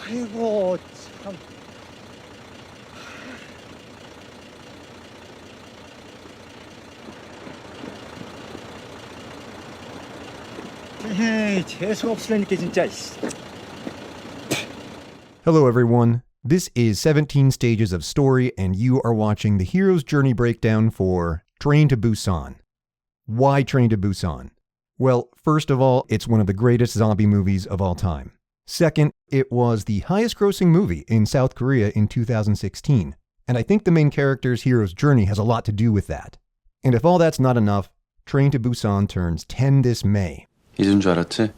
아이고 참. 에이, 재수 없으려니까 진짜. Hello everyone, this is 17 Stages of Story and you are watching the hero's journey breakdown for Train to Busan. Why Train to Busan? Well, first of all, it's one of the greatest zombie movies of all time. Second, it was the highest grossing movie in South Korea in 2016, and I think the main character's hero's journey has a lot to do with that. And if all that's not enough, Train to Busan turns 10 this May. 잊은 줄 알았지?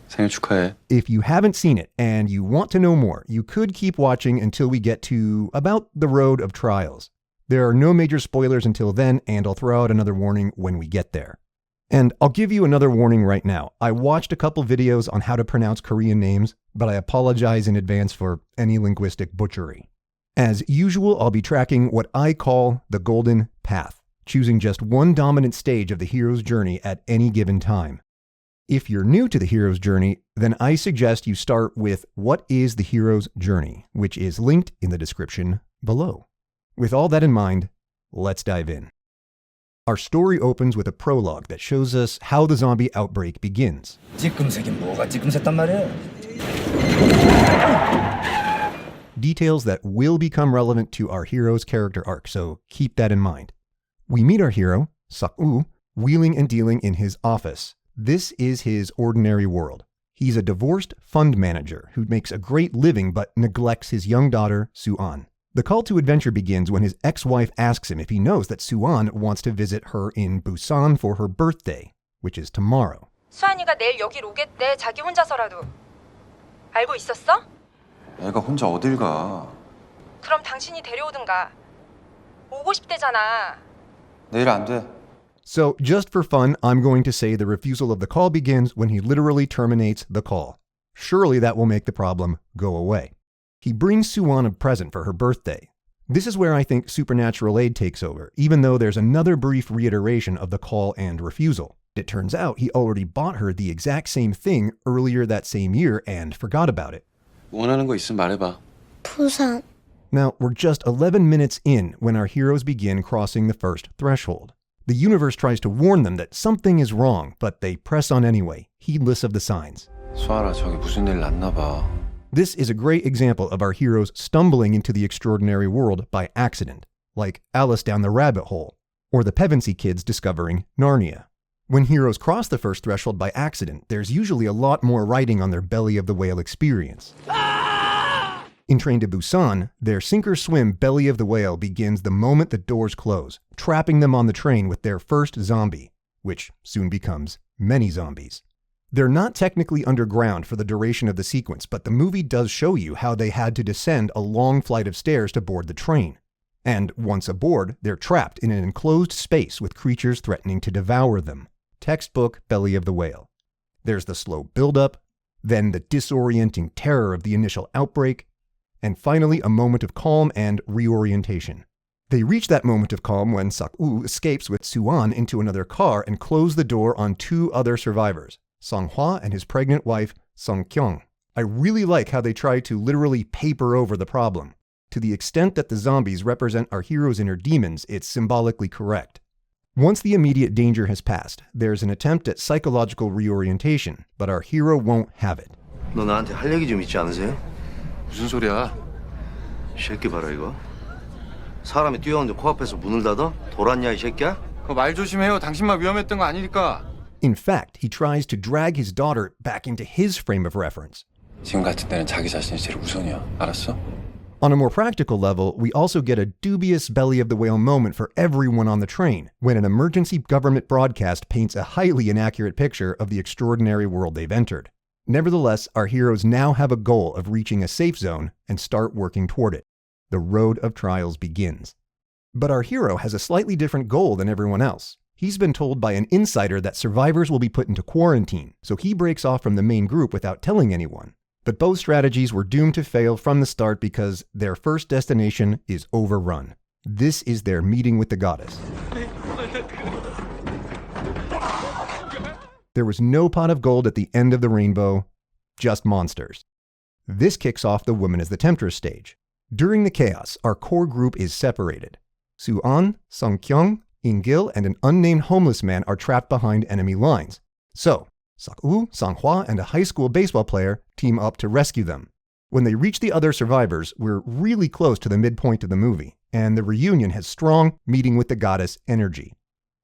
생일 축하해. If you haven't seen it and you want to know more, you could keep watching until we get to about the road of trials. There are no major spoilers until then, and I'll throw out another warning when we get there. And I'll give you another warning right now. I watched a couple videos on how to pronounce Korean names, but I apologize in advance for any linguistic butchery. As usual, I'll be tracking what I call the golden path, choosing just one dominant stage of the hero's journey at any given time. If you're new to the hero's journey, then I suggest you start with What is the Hero's Journey, which is linked in the description below. With all that in mind, let's dive in. Our story opens with a prologue that shows us how the zombie outbreak begins. Details that will become relevant to our hero's character arc, so keep that in mind. We meet our hero, Sak-woo, wheeling and dealing in his office. This is his ordinary world. He's a divorced fund manager who makes a great living but neglects his young daughter, Soo-an. The call to adventure begins when his ex-wife asks him if he knows that Soo-an wants to visit her in Busan for her birthday, which is tomorrow. 수환이가 내일 여길 오겠대. 자기 혼자서라도. 알고 있었어? 애가 혼자 어딜 가? 그럼 당신이 데려오든가. 오고 싶대잖아. 내일 안 돼. So, just for fun, I'm going to say the refusal of the call begins when he literally terminates the call. Surely that will make the problem go away. He brings Soo-an a present for her birthday. This is where I think supernatural aid takes over, even though there's another brief reiteration of the call and refusal. It turns out he already bought her the exact same thing earlier that same year and forgot about it. 원하는 거 있으면 말해봐. 부산. Now, we're just 11 minutes in when our heroes begin crossing the first threshold. The universe tries to warn them that something is wrong, but they press on anyway, heedless of the signs. 수아라, 저기 무슨 일 났나 봐. This is a great example of our heroes stumbling into the extraordinary world by accident, like Alice down the rabbit hole, or the Pevensey kids discovering Narnia. When heroes cross the first threshold by accident, there's usually a lot more writing on their belly of the whale experience. In Train to Busan, their sink-or-swim belly of the whale begins the moment the doors close, trapping them on the train with their first zombie, which soon becomes many zombies. They're not technically underground for the duration of the sequence, but the movie does show you how they had to descend a long flight of stairs to board the train. And once aboard, they're trapped in an enclosed space with creatures threatening to devour them. Textbook belly of the whale. There's the slow buildup, then the disorienting terror of the initial outbreak, and finally a moment of calm and reorientation. They reach that moment of calm when Sak-woo escapes with Soo-an into another car and close the door on two other survivors, Song-hwa and his pregnant wife, Song-kyung. I really like how they try to literally paper over the problem. To the extent that the zombies represent our hero's inner demons, it's symbolically correct. Once the immediate danger has passed, there's an attempt at psychological reorientation, but our hero won't have it. 너 나한테 할 얘기 좀 있지 않으세요? 무슨 소리야? 이 새끼 봐라 이거. 사람이 뛰어오는데 코앞에서 문을 닫아? 돌았냐 이 새끼야? 그거 말 조심해요. 당신만 위험했던 거 아니니까. In fact, he tries to drag his daughter back into his frame of reference. 지금 같은 때는 자기 자신이 제일 우선이야. 알았어? On a more practical level, we also get a dubious belly of the whale moment for everyone on the train when an emergency government broadcast paints a highly inaccurate picture of the extraordinary world they've entered. Nevertheless, our heroes now have a goal of reaching a safe zone and start working toward it. The road of trials begins. But our hero has a slightly different goal than everyone else. He's been told by an insider that survivors will be put into quarantine, so he breaks off from the main group without telling anyone. But both strategies were doomed to fail from the start because their first destination is overrun. This is their meeting with the goddess. There was no pot of gold at the end of the rainbow, just monsters. This kicks off the Woman as the Temptress stage. During the chaos, our core group is separated. Su-an, Sung-kyung, In-gil, and an unnamed homeless man are trapped behind enemy lines. So, Sak-woo, Sang-hwa, and a high school baseball player team up to rescue them. When they reach the other survivors, we're really close to the midpoint of the movie, and the reunion has strong meeting with the goddess energy.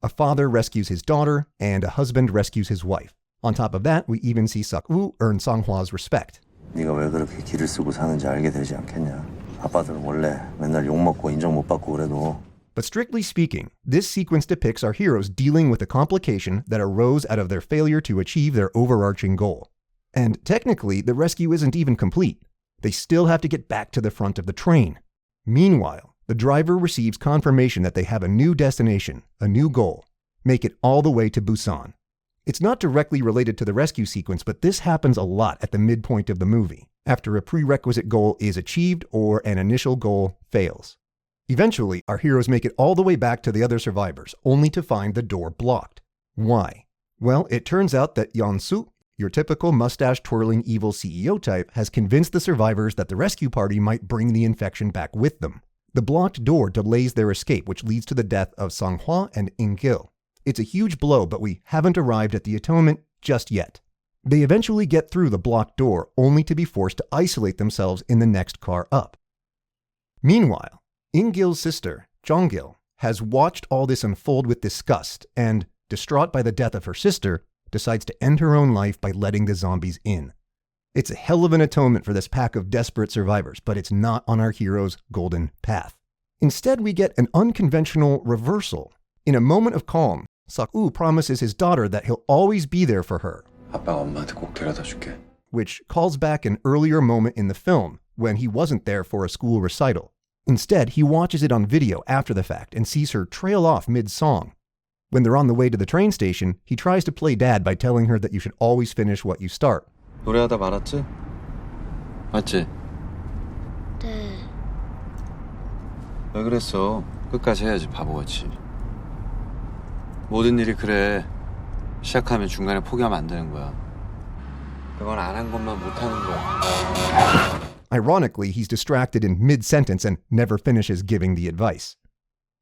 A father rescues his daughter, and a husband rescues his wife. On top of that, we even see Sak-woo earn Sang-hwa's respect. 네가 왜 그렇게 길을 쓰고 사는지 알게 되지 않겠냐. 아빠들은 원래 맨날 욕먹고 인정 못 받고 그래도. But strictly speaking, this sequence depicts our heroes dealing with a complication that arose out of their failure to achieve their overarching goal. And technically, the rescue isn't even complete. They still have to get back to the front of the train. Meanwhile, the driver receives confirmation that they have a new destination, a new goal. Make it all the way to Busan. It's not directly related to the rescue sequence, but this happens a lot at the midpoint of the movie, after a prerequisite goal is achieved or an initial goal fails. Eventually, our heroes make it all the way back to the other survivors, only to find the door blocked. Why? Well, it turns out that Yeon-soo, your typical mustache-twirling evil CEO type, has convinced the survivors that the rescue party might bring the infection back with them. The blocked door delays their escape, which leads to the death of Sang-hwa and In-gil. It's a huge blow, but we haven't arrived at the atonement just yet. They eventually get through the blocked door, only to be forced to isolate themselves in the next car up. Meanwhile, In-gil's sister, Jong-gil, has watched all this unfold with disgust and, distraught by the death of her sister, decides to end her own life by letting the zombies in. It's a hell of an atonement for this pack of desperate survivors, but it's not on our hero's golden path. Instead, we get an unconventional reversal. In a moment of calm, Sak-woo promises his daughter that he'll always be there for her, 아빠가 엄마한테 꼭 데려다 줄게. which calls back an earlier moment in the film when he wasn't there for a school recital. Instead, he watches it on video after the fact and sees her trail off mid-song. When they're on the way to the train station, he tries to play dad by telling her that you should always finish what you start. 노래하다 말았지? 맞지? 네. 왜 그랬어? 끝까지 해야지, 바보같이. 모든 일이 그래. 시작하면 중간에 포기하면 안 되는 거야. 그건 안 한 것만 못 하는 거야. Ironically, he's distracted in mid-sentence and never finishes giving the advice.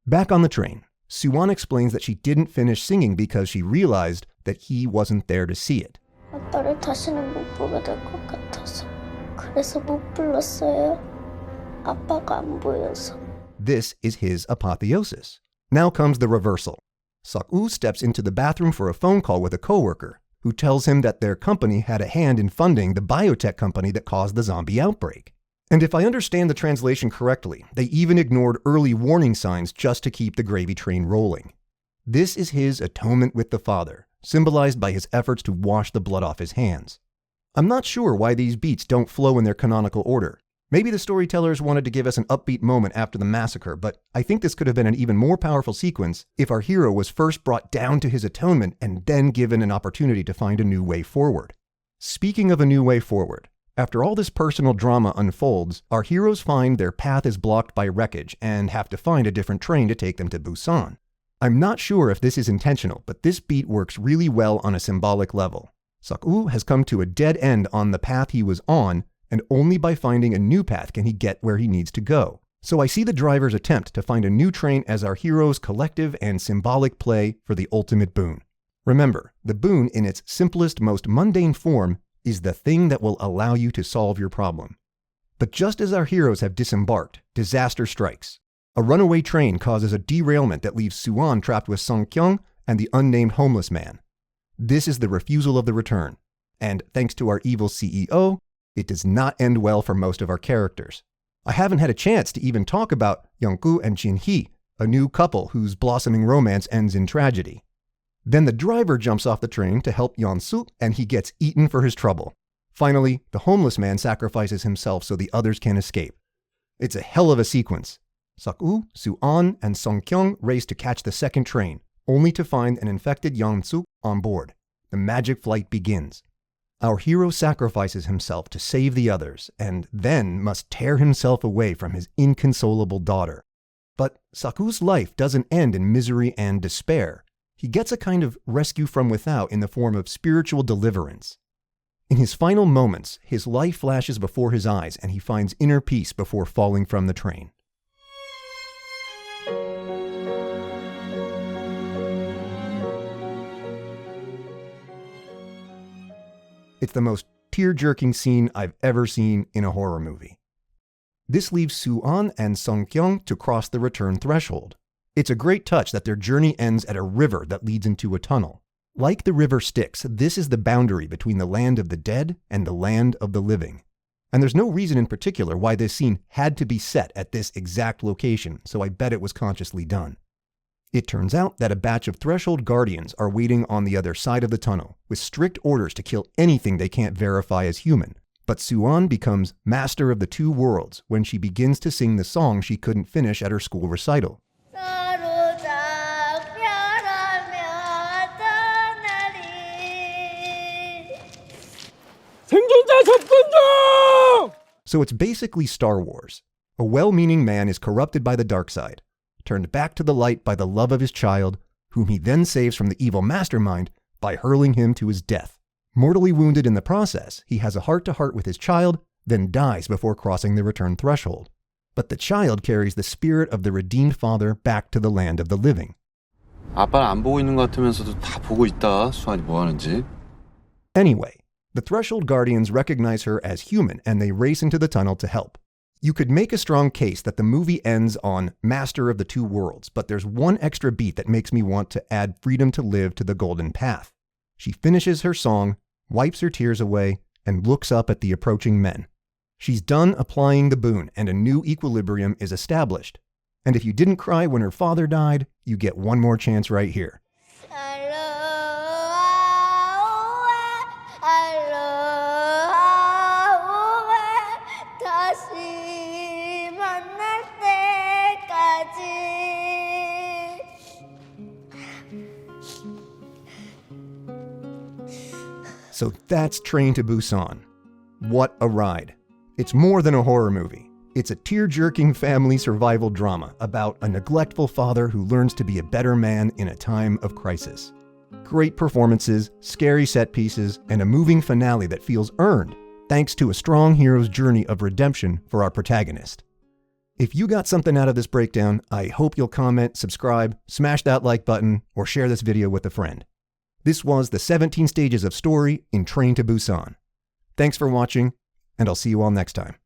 Back on the train, Soo-won explains that she didn't finish singing because she realized that he wasn't there to see it. 아빠를 다시는 못 보게 될 것 같아서 그래서 못 불렀어요. 아빠가 안 보여서. This is his apotheosis. Now comes the reversal. Sak-woo steps into the bathroom for a phone call with a coworker who tells him that their company had a hand in funding the biotech company that caused the zombie outbreak. And if I understand the translation correctly, they even ignored early warning signs just to keep the gravy train rolling. This is his atonement with the father, symbolized by his efforts to wash the blood off his hands. I'm not sure why these beats don't flow in their canonical order. Maybe the storytellers wanted to give us an upbeat moment after the massacre, but I think this could have been an even more powerful sequence if our hero was first brought down to his atonement and then given an opportunity to find a new way forward. Speaking of a new way forward, after all this personal drama unfolds, our heroes find their path is blocked by wreckage and have to find a different train to take them to Busan. I'm not sure if this is intentional, but this beat works really well on a symbolic level. Sak-woo has come to a dead end on the path he was on, and only by finding a new path can he get where he needs to go. So I see the driver's attempt to find a new train as our hero's collective and symbolic play for the ultimate boon. Remember, the boon in its simplest, most mundane form is the thing that will allow you to solve your problem. But just as our heroes have disembarked, disaster strikes. A runaway train causes a derailment that leaves Soo-won trapped with Sung-kyung and the unnamed homeless man. This is the refusal of the return. And thanks to our evil CEO, it does not end well for most of our characters. I haven't had a chance to even talk about Young-gu and Jin-hee, a new couple whose blossoming romance ends in tragedy. Then the driver jumps off the train to help Yeon-soo, and he gets eaten for his trouble. Finally, the homeless man sacrifices himself so the others can escape. It's a hell of a sequence. Sak-woo, Soo-an, and Sung-kyung race to catch the second train, only to find an infected Yeon-soo on board. The magic flight begins. Our hero sacrifices himself to save the others, and then must tear himself away from his inconsolable daughter. But Saku's life doesn't end in misery and despair. He gets a kind of rescue from without in the form of spiritual deliverance. In his final moments, his life flashes before his eyes and he finds inner peace before falling from the train. It's the most tear-jerking scene I've ever seen in a horror movie. This leaves Soo-an and Sung-kyung to cross the return threshold. It's a great touch that their journey ends at a river that leads into a tunnel. Like the river Styx, this is the boundary between the land of the dead and the land of the living. And there's no reason in particular why this scene had to be set at this exact location, so I bet it was consciously done. It turns out that a batch of Threshold Guardians are waiting on the other side of the tunnel, with strict orders to kill anything they can't verify as human. But Soo-an becomes master of the two worlds when she begins to sing the song she couldn't finish at her school recital. So it's basically Star Wars. A well-meaning man is corrupted by the dark side, turned back to the light by the love of his child, whom he then saves from the evil mastermind by hurling him to his death. Mortally wounded in the process, he has a heart-to-heart with his child, then dies before crossing the return threshold. But the child carries the spirit of the redeemed father back to the land of the living. 아빠는 안 보고 있는 것 같으면서도 다 보고 있다. 수환이 뭐 하는지. Anyway, the Threshold Guardians recognize her as human and they race into the tunnel to help. You could make a strong case that the movie ends on Master of the Two Worlds, but there's one extra beat that makes me want to add freedom to live to the golden path. She finishes her song, wipes her tears away, and looks up at the approaching men. She's done applying the boon and a new equilibrium is established. And if you didn't cry when her father died, you get one more chance right here. So that's Train to Busan. What a ride. It's more than a horror movie. It's a tear-jerking family survival drama about a neglectful father who learns to be a better man in a time of crisis. Great performances, scary set pieces, and a moving finale that feels earned thanks to a strong hero's journey of redemption for our protagonist. If you got something out of this breakdown, I hope you'll comment, subscribe, smash that like button, or share this video with a friend. This was the 17 stages of story in Train to Busan. Thanks for watching, and I'll see you all next time.